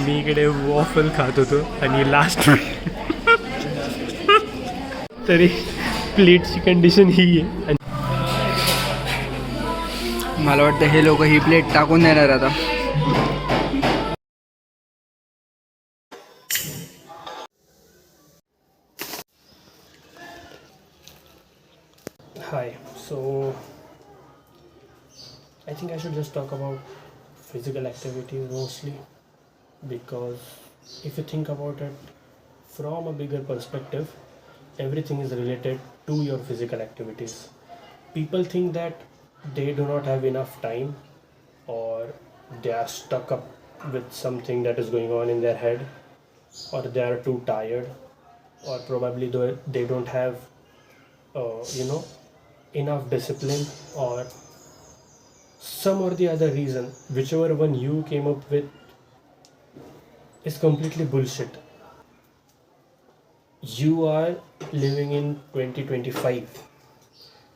मी इकडे वॉफल खात होतो आणि लास्ट तरी प्लेटची कंडिशन ही आहे. मला वाटतं हे लोक ही प्लेट टाकून देणार आता. Hi, so I think I should just talk about physical activity mostly, because if you think about it from a bigger perspective, everything is related to your physical activities. People think that they do not have enough time, or they are stuck up with something that is going on in their head, or they are too tired, or probably they don't have enough discipline, or some or the other reason. Whichever one you came up with is completely bullshit. You are living in 2025.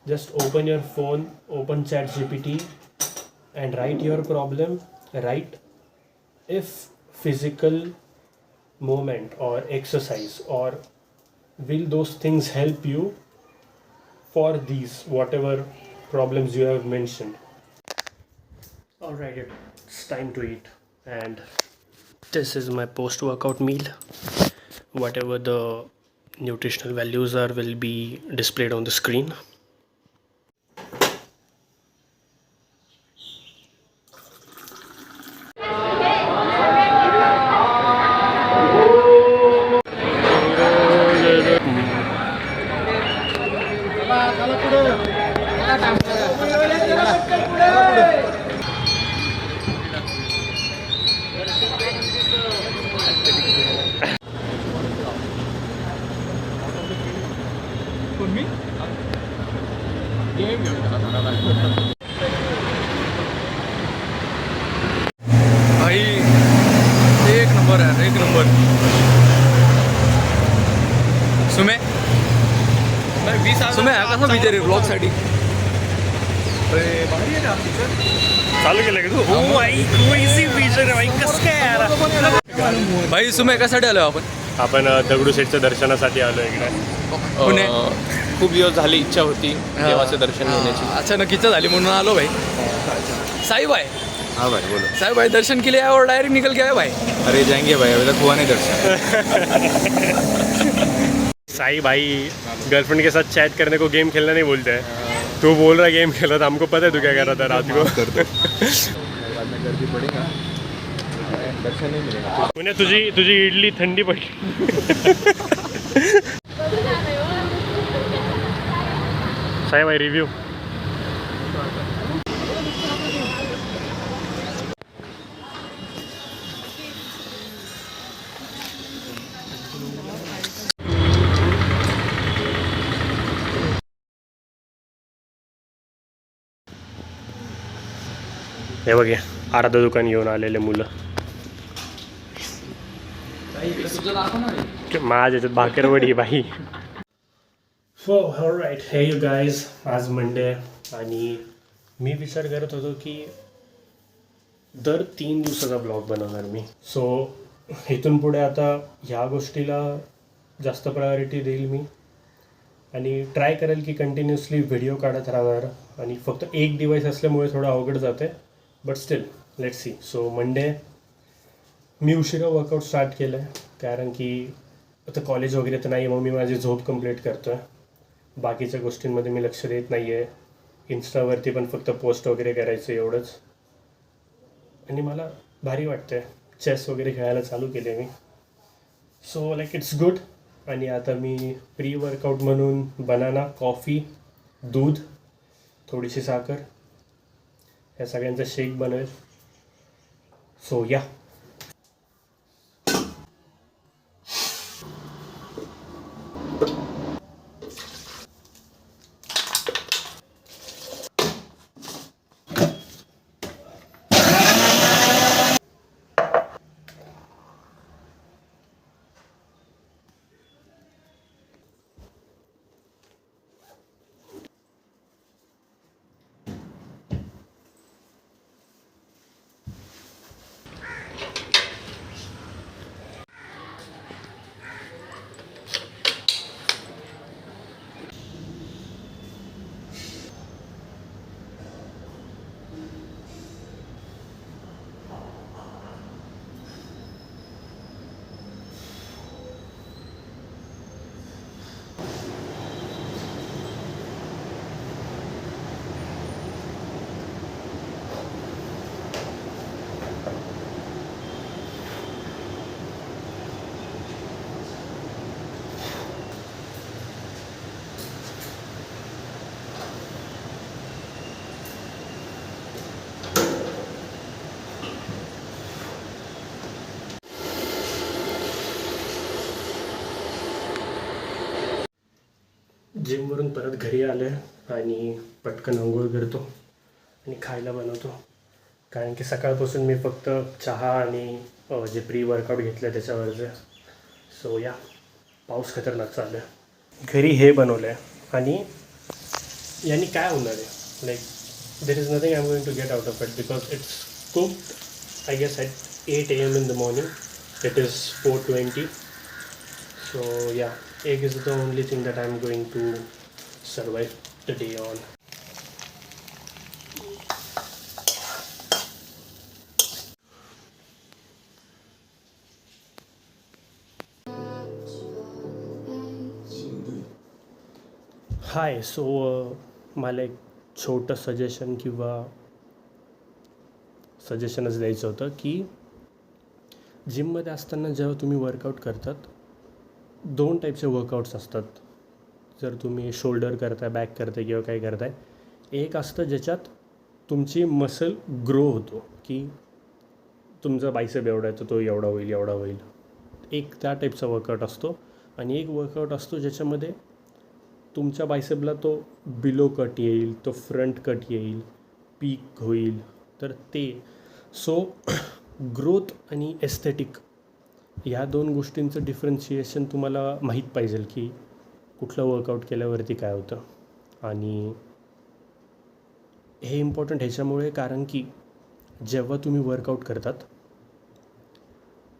Just open your phone, open ChatGPT and write your problem. Write if physical movement or exercise, or will those things help you for these whatever problems you have mentioned. Alright, it's time to eat, and this is my post workout meal. Whatever the nutritional values are will be displayed on the screen. भाई एक number आहे, एक number. सुमे सुमे हा कसा विचार आहे ब्लॉगसाठी? चालू केलं का तू? हो भाई, क्रेझी विजन आहे भाई. कसं काय यार? भाई सुमे कशासाठी आलो आपण दगडूशेठच्या दर्शनासाठी आलो इकडे. पुणे. खूप दिवस झाली इच्छा होती देवाचं दर्शन घेण्याची. अचानक इच्छा झाली म्हणून आलो भाई. साई भाई. हाँ भाई बोलो. साई भाई दर्शन के लिए आए और डायरेक्ट निकल के आए भाई. अरे जाएंगे भाई, अभी तक हुआ नहीं दर्शन. साई भाई गर्लफ्रेंड के साथ चैट करने को गेम खेलना नहीं बोलते हैं. तू बोल रहा गेम खेला था, हमको पता है तू क्या कर रहा था रात को. बाद में गर्दी पड़ेगा, दर्शन नहीं मिलेगा. पुणे तुझी इडली थंडी पडली. साई भाई रिव्ह्यू. हे बघे अर्ध दुकान घेऊन आलेले मुलं. माझ्या याच्यात भाकरवडी बाई. हो ऑलराईट. हे यू गाईज, आज मंडे आहे आणि मी विचार करत होतो की दर 3 दिवसाचा ब्लॉग बनवणार मी. सो इथून पुढे आता ह्या गोष्टीला जास्त प्रायोरिटी देईल मी, आणि ट्राय करेल की कंटिन्युअसली व्हिडिओ काढत राहणार. आणि फक्त एक डिवाईस असल्यामुळे थोडं अवघड जाते, but still let's see. So Monday मी उशिरा वर्कआउट स्टार्ट केलं आहे, कारण की आता कॉलेज वगैरे तर नाही, मग मी माझी झोप कंप्लीट करतो आहे. बाकीच्या गोष्टींमध्ये मी लक्ष देत नाही आहे. इन्स्टावरती पण फक्त पोस्ट वगैरे करायचं एवढंच. आणि मला भारी वाटतं आहे. चेस वगैरे खेळायला चालू केले मी. So like it's good. आणि आता मी प्री वर्कआउट म्हणून बनाना, कॉफी, दूध, थोडीशी साखर, ह्या सगळ्यांचा शेक बनवेल. सो या. जिमवरून परत घरी आलो आहे आणि पटकन अंघोळ करतो आणि खायला बनवतो. कारण की सकाळपासून मी फक्त चहा आणि जे प्री वर्कआउट घेतलं त्याच्यावरचं. सो या, पाऊस खतरनाक चालू आहे. घरी हे बनवलं आहे आणि यांनी काय होणार आहे, like there is nothing I am going to get out of it because it's cooked I guess at 8 AM in the morning. It is 4:20. So yeah, egg is the only thing that I'm going to survive the day on. High, so मला एक छोटं suggestion किंवा सजेशनच द्यायचं होतं की जिममध्ये असताना जेव्हा तुम्ही वर्कआउट करतात, 2 टाईपचे वर्कआउट्स असतात. जर तुम्ही शोल्डर करताय, बॅक करताय किंवा काय करताय, एक असतं ज्याच्यात तुमची मसल ग्रो होतो, की तुमचा बायसेप एवढा आहे तर तो एवढा होईल एवढा होईल. एक त्या टाईपचा वर्कआउट असतो. आणि एक वर्कआउट असतो ज्याच्यामध्ये तुमच्या बायसेपला तो बिलो कट येईल, तो फ्रंट कट येईल, पीक होईल. तर ते सो ग्रोथ आणि एस्थेटिक ह्या 2 गोष्टींचं डिफरन्शिएशन तुम्हाला माहीत पाहिजे की कुठलं वर्कआउट केल्यावरती काय होतं. आणि हे इम्पॉर्टंट ह्याच्यामुळे कारण की जेव्हा तुम्ही वर्कआउट करतात,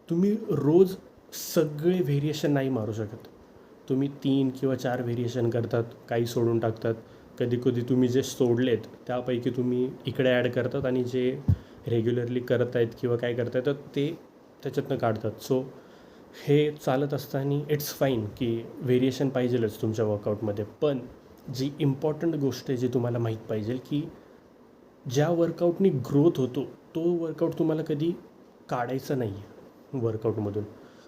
तुम्ही रोज सगळे व्हेरिएशन नाही मारू शकत. तुम्ही 3 किंवा 4 व्हेरिएशन करतात, काही सोडून टाकतात. कधी कधी तुम्ही जे सोडलेत त्यापैकी तुम्ही इकडे ॲड करतात आणि जे रेग्युलरली करत आहेत किंवा काय करत आहेत तर ते त्याच्यातनं काढतात. सो हे चालत असताना इट्स फाईन की व्हेरिएशन पाहिजेलच तुमच्या वर्कआउटमध्ये. पण जी इम्पॉर्टंट गोष्ट आहे जी तुम्हाला माहीत पाहिजे की ज्या वर्कआउटनी ग्रोथ होतो तो वर्कआउट तुम्हाला कधी काढायचा नाही आहे वर्कआउटमधून.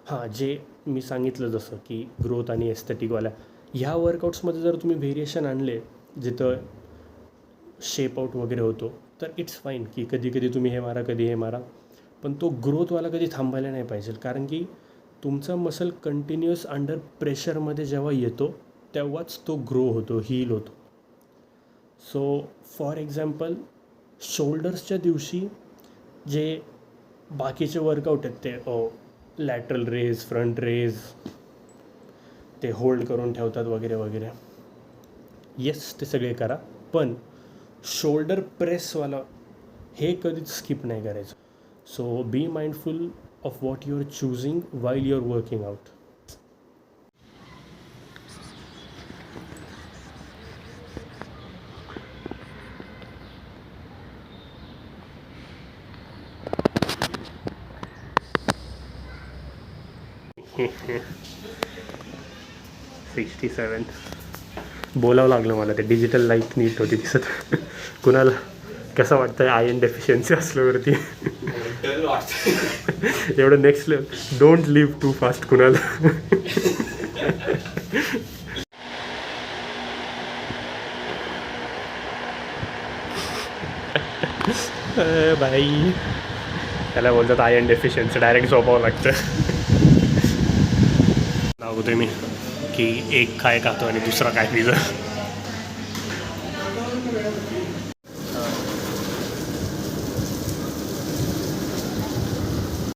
हां, जे मी सांगितलं जसं की ग्रोथ आणि एस्थेटिकवाल्या ह्या वर्कआउट्समध्ये जर तुम्ही व्हेरिएशन आणले जिथं शेप आउट वगैरे होतो तर इट्स फाईन की कधी कधी तुम्ही हे मारा, कधी हे मारा. पण तो ग्रोथवाला कधी थांबायला नाही पाहिजे. कारण की तुमचा मसल कंटिन्युअस अंडर प्रेशरमध्ये जेव्हा येतो तेव्हाच तो ग्रो होतो, हील होतो. सो फॉर एक्झाम्पल शोल्डर्सच्या दिवशी जे बाकीचे वर्कआउट आहेत ते लॅटरल रेज, फ्रंट रेज, ते होल्ड करून ठेवतात वगैरे वगैरे, येस ते सगळे करा. पण शोल्डर प्रेसवाला हे कधीच स्किप नाही करायचं. So be mindful of what you are choosing while you are working out. $67 बोलावं लागलं मला. ते डिजिटल लाईट नीट होती दिसत. कुणाला कसं वाटतं आयर्न डेफिशियन्सी असल्यावरती एवढं next level. Don't live too fast कुणाला. बाई त्याला बोलतात आयर्न डेफिशियन्सी, डायरेक्ट झोपावं लागतं. दाखवतोय मी की एक काय खातो आणि दुसरा काय पिझ्झा.